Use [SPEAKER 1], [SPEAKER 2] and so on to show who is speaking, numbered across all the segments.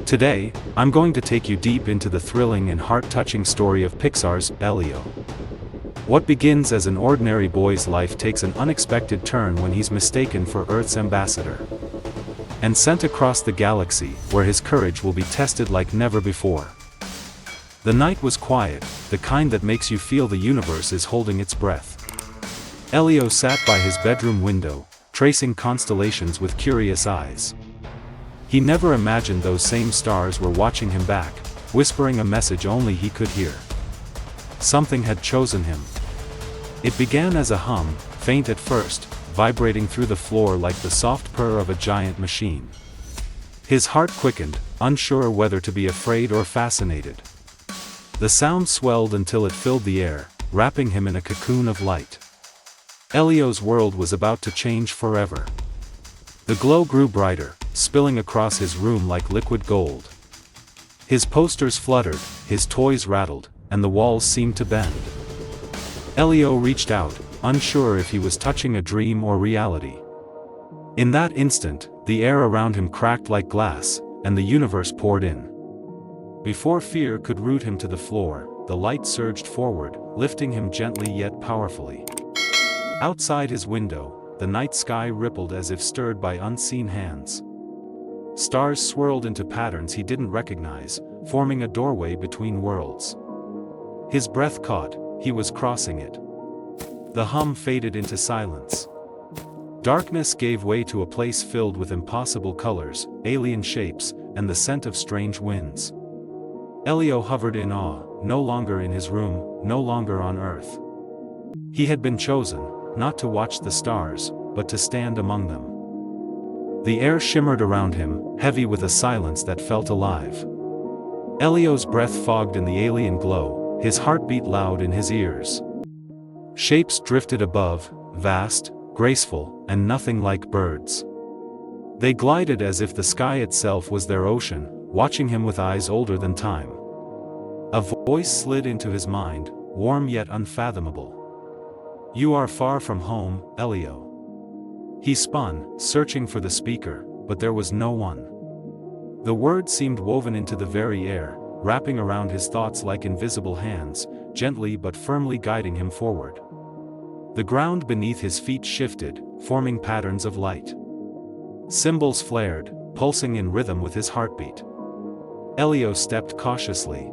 [SPEAKER 1] Today, I'm going to take you deep into the thrilling and heart-touching story of Pixar's Elio. What begins as an ordinary boy's life takes an unexpected turn when he's mistaken for Earth's ambassador and sent across the galaxy, where his courage will be tested like never before. The night was quiet, the kind that makes you feel the universe is holding its breath. Elio sat by his bedroom window, tracing constellations with curious eyes. He never imagined those same stars were watching him back, whispering a message only he could hear. Something had chosen him. It began as a hum, faint at first, vibrating through the floor like the soft purr of a giant machine. His heart quickened, unsure whether to be afraid or fascinated. The sound swelled until it filled the air, wrapping him in a cocoon of light. Elio's world was about to change forever. The glow grew brighter, spilling across his room like liquid gold. His posters fluttered, his toys rattled, and the walls seemed to bend. Elio reached out, unsure if he was touching a dream or reality. In that instant, the air around him cracked like glass, and the universe poured in. Before fear could root him to the floor, the light surged forward, lifting him gently yet powerfully. Outside his window, the night sky rippled as if stirred by unseen hands. Stars swirled into patterns he didn't recognize, forming a doorway between worlds. His breath caught, he was crossing it. The hum faded into silence. Darkness gave way to a place filled with impossible colors, alien shapes, and the scent of strange winds. Elio hovered in awe, no longer in his room, no longer on Earth. He had been chosen, not to watch the stars, but to stand among them. The air shimmered around him, heavy with a silence that felt alive. Elio's breath fogged in the alien glow, his heart beat loud in his ears. Shapes drifted above, vast, graceful, and nothing like birds. They glided as if the sky itself was their ocean, watching him with eyes older than time. A voice slid into his mind, warm yet unfathomable. "You are far from home, Elio." He spun, searching for the speaker, but there was no one. The words seemed woven into the very air, wrapping around his thoughts like invisible hands, gently but firmly guiding him forward. The ground beneath his feet shifted, forming patterns of light. Symbols flared, pulsing in rhythm with his heartbeat. Elio stepped cautiously.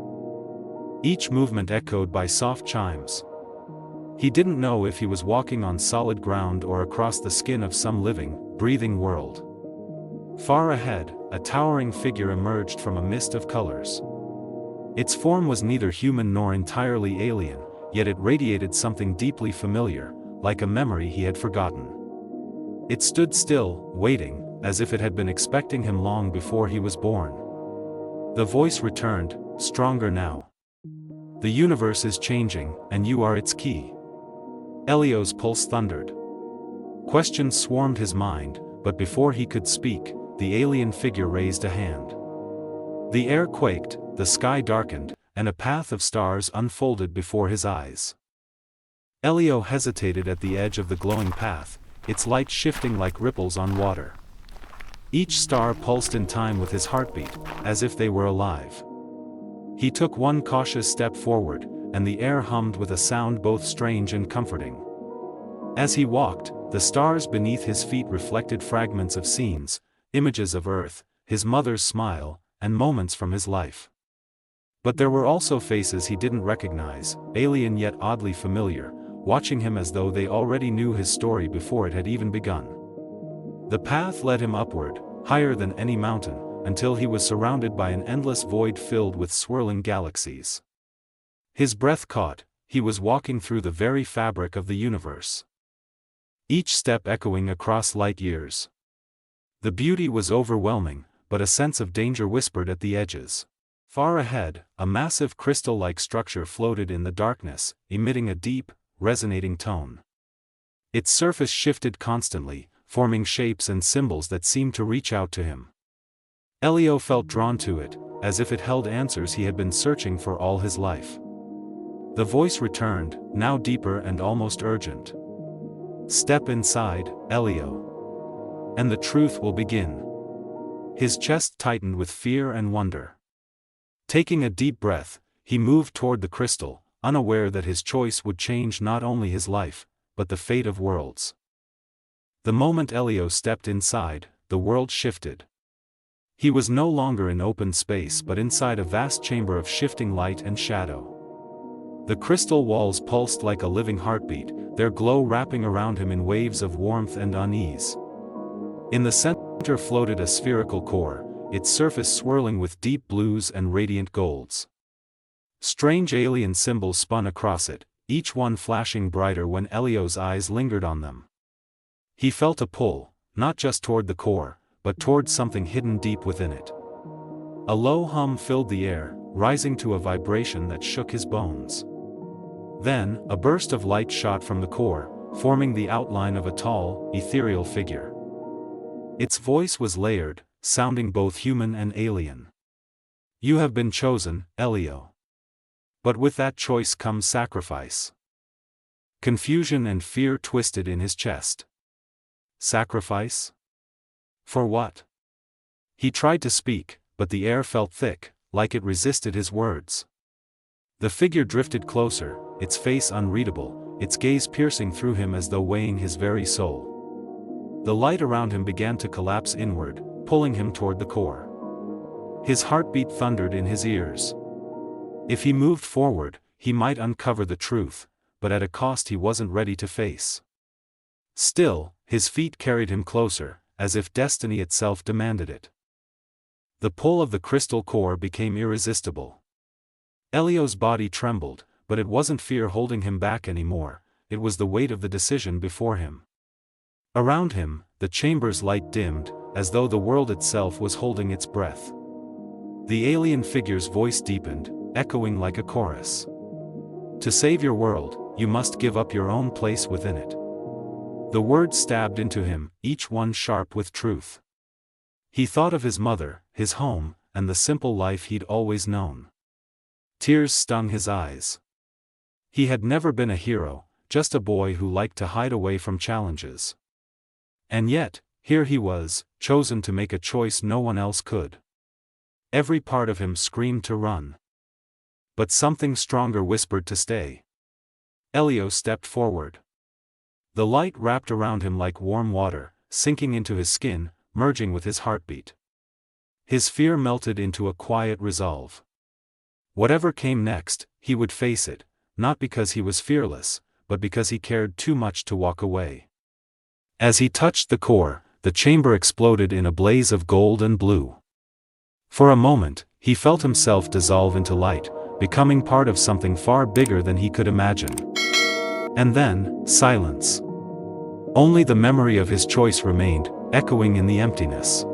[SPEAKER 1] Each movement echoed by soft chimes. He didn't know if he was walking on solid ground or across the skin of some living, breathing world. Far ahead, a towering figure emerged from a mist of colors. Its form was neither human nor entirely alien, yet it radiated something deeply familiar, like a memory he had forgotten. It stood still, waiting, as if it had been expecting him long before he was born. The voice returned, stronger now. "The universe is changing, and you are its key." Elio's pulse thundered. Questions swarmed his mind, but before he could speak, the alien figure raised a hand. The air quaked, the sky darkened, and a path of stars unfolded before his eyes. Elio hesitated at the edge of the glowing path, its light shifting like ripples on water. Each star pulsed in time with his heartbeat, as if they were alive. He took one cautious step forward, and the air hummed with a sound both strange and comforting. As he walked, the stars beneath his feet reflected fragments of scenes, images of Earth, his mother's smile, and moments from his life. But there were also faces he didn't recognize, alien yet oddly familiar, watching him as though they already knew his story before it had even begun. The path led him upward, higher than any mountain, until he was surrounded by an endless void filled with swirling galaxies. His breath caught, he was walking through the very fabric of the universe. Each step echoing across light years. The beauty was overwhelming, but a sense of danger whispered at the edges. Far ahead, a massive crystal-like structure floated in the darkness, emitting a deep, resonating tone. Its surface shifted constantly, forming shapes and symbols that seemed to reach out to him. Elio felt drawn to it, as if it held answers he had been searching for all his life. The voice returned, now deeper and almost urgent. "Step inside, Elio. And the truth will begin." His chest tightened with fear and wonder. Taking a deep breath, he moved toward the crystal, unaware that his choice would change not only his life, but the fate of worlds. The moment Elio stepped inside, the world shifted. He was no longer in open space but inside a vast chamber of shifting light and shadow. The crystal walls pulsed like a living heartbeat, their glow wrapping around him in waves of warmth and unease. In the center floated a spherical core, its surface swirling with deep blues and radiant golds. Strange alien symbols spun across it, each one flashing brighter when Elio's eyes lingered on them. He felt a pull, not just toward the core, but toward something hidden deep within it. A low hum filled the air, rising to a vibration that shook his bones. Then, a burst of light shot from the core, forming the outline of a tall, ethereal figure. Its voice was layered, sounding both human and alien. "You have been chosen, Elio. But with that choice comes sacrifice." Confusion and fear twisted in his chest. Sacrifice? For what? He tried to speak, but the air felt thick, like it resisted his words. The figure drifted closer, its face unreadable, its gaze piercing through him as though weighing his very soul. The light around him began to collapse inward, pulling him toward the core. His heartbeat thundered in his ears. If he moved forward, he might uncover the truth, but at a cost he wasn't ready to face. Still, his feet carried him closer, as if destiny itself demanded it. The pull of the crystal core became irresistible. Elio's body trembled, but it wasn't fear holding him back anymore, it was the weight of the decision before him. Around him, the chamber's light dimmed, as though the world itself was holding its breath. The alien figure's voice deepened, echoing like a chorus. "To save your world, you must give up your own place within it." The words stabbed into him, each one sharp with truth. He thought of his mother, his home, and the simple life he'd always known. Tears stung his eyes. He had never been a hero, just a boy who liked to hide away from challenges. And yet, here he was, chosen to make a choice no one else could. Every part of him screamed to run. But something stronger whispered to stay. Elio stepped forward. The light wrapped around him like warm water, sinking into his skin, merging with his heartbeat. His fear melted into a quiet resolve. Whatever came next, he would face it, not because he was fearless, but because he cared too much to walk away. As he touched the core, the chamber exploded in a blaze of gold and blue. For a moment, he felt himself dissolve into light, becoming part of something far bigger than he could imagine. And then, silence. Only the memory of his choice remained, echoing in the emptiness.